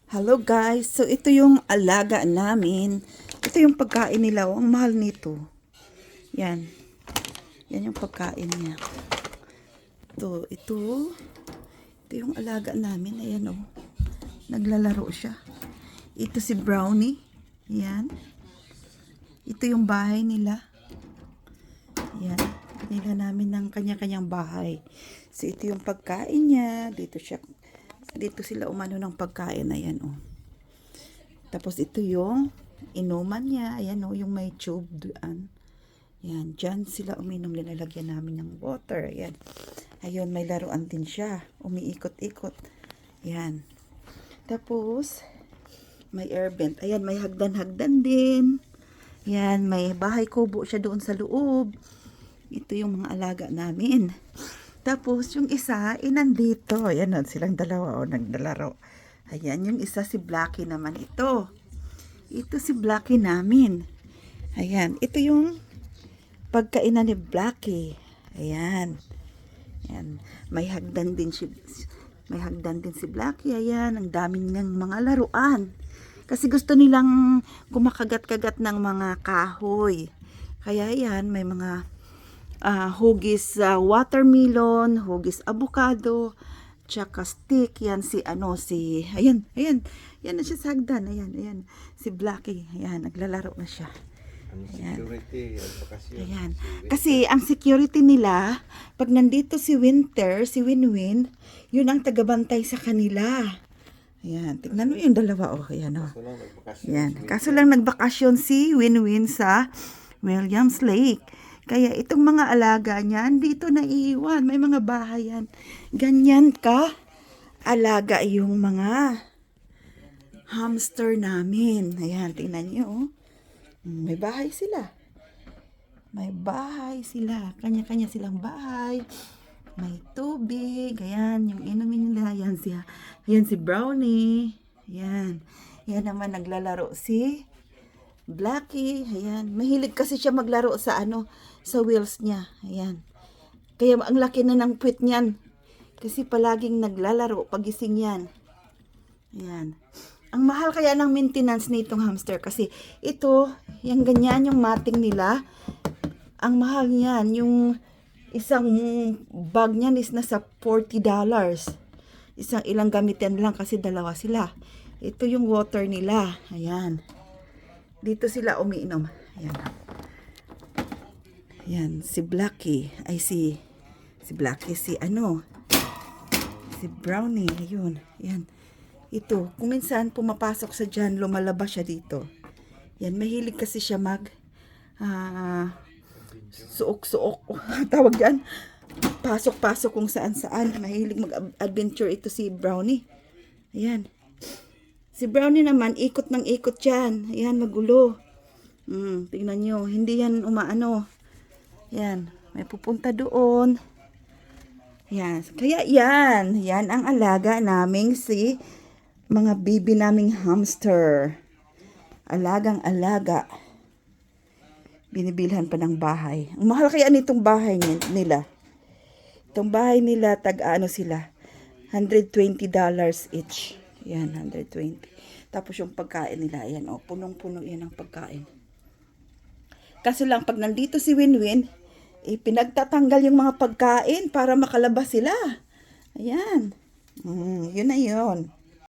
Hello guys, so ito yung alaga namin. Ito yung pagkain nila, ang mahal nito. Yan. Yan yung pagkain niya. Ito yung alaga namin. Ayan oh. Naglalaro siya. Ito si Brownie. Yan. Ito yung bahay nila. Yan. Nila namin ng kanya-kanyang bahay. So ito yung pagkain niya. Dito sila umano ng pagkain. Ayan oh. Tapos ito yung inuman niya. Ayan oh, yung may tube doon. Yan, dyan sila uminom. Nilalagyan namin ng water. Ayan. Ayun, may laruan din siya. Umiikot-ikot. Yan. Tapos, may air vent. Ayan, may hagdan-hagdan din. Yan, may bahay kubo siya doon sa loob. Ito yung mga alaga namin. Tapos, yung isa, nandito. Ayan, silang dalawa, naglalaro. Ayan, yung isa si Blackie naman ito. Ito si Blackie namin. Ayan, ito yung pagkainan ni Blackie. Ayan. Ayan, may hagdan din si Blackie. Ayan, ang daming ng mga laruan. Kasi gusto nilang kumakagat-kagat ng mga kahoy. Kaya ayan, may mga hugis watermelon, hugis avocado, tsaka stick. Yan ayan, yan na siya sa hagdan. Ayan, si Blackie. Ayan, naglalaro na siya. Security, ayan. Kasi ang security nila, pag nandito si Winwin, yun ang tagabantay sa kanila. Ayan, tignan mo yung dalawa. Ayan oh. Ayan. Kaso lang nagbakasyon si Winwin sa Williams Lake. Kaya itong mga alaga niyan, dito na iiwan. May mga bahay yan. Ganyan ka alaga yung mga hamster namin. Ayan, tingnan nyo oh. May bahay sila. Kanya-kanya silang bahay. May tubig. Ayan, yung inumin nila. Ayan si Brownie. Ayan. Ayan naman naglalaro si Blackie. Ayan. Mahilig kasi siya maglaro sa wheels niya. Ayan. Kaya ang laki na ng puwit niyan. Kasi palaging naglalaro pagising yan. Ayan. Ang mahal kaya ng maintenance nitong hamster kasi ito, yung ganyan, yung mating nila, ang mahal niyan. Yung isang bag niyan is nasa $40. Ilang gamitin lang kasi dalawa sila. Ito yung water nila. Ayan. Dito sila umiinom. Ayan. Ayan, si Blackie. Si Blackie, si Brownie. Ayun. Ayan. Ito, kung minsan pumapasok sa dyan, lumalabas siya dito. Yan, mahilig kasi siya suok-suok. Tawag yan. Pasok-pasok kung saan-saan. Mahilig mag-adventure ito si Brownie. Ayan. Si Brownie naman, ikot ng ikot dyan. Ayan, magulo. Tingnan nyo, hindi yan umaano. Ayan, may pupunta doon. Ayan, kaya yan ang alaga naming mga bibi naming hamster. Alagang-alaga. Binibilhan pa ng bahay. Ang mahal kaya nitong bahay nila. Itong bahay nila, sila. $120 each. Yan, 120. Tapos yung pagkain nila, ayan, punong-puno yan ang pagkain. Kaso lang, pag nandito si Winwin, pinagtatanggal yung mga pagkain para makalabas sila. Ayan. Yun na yun.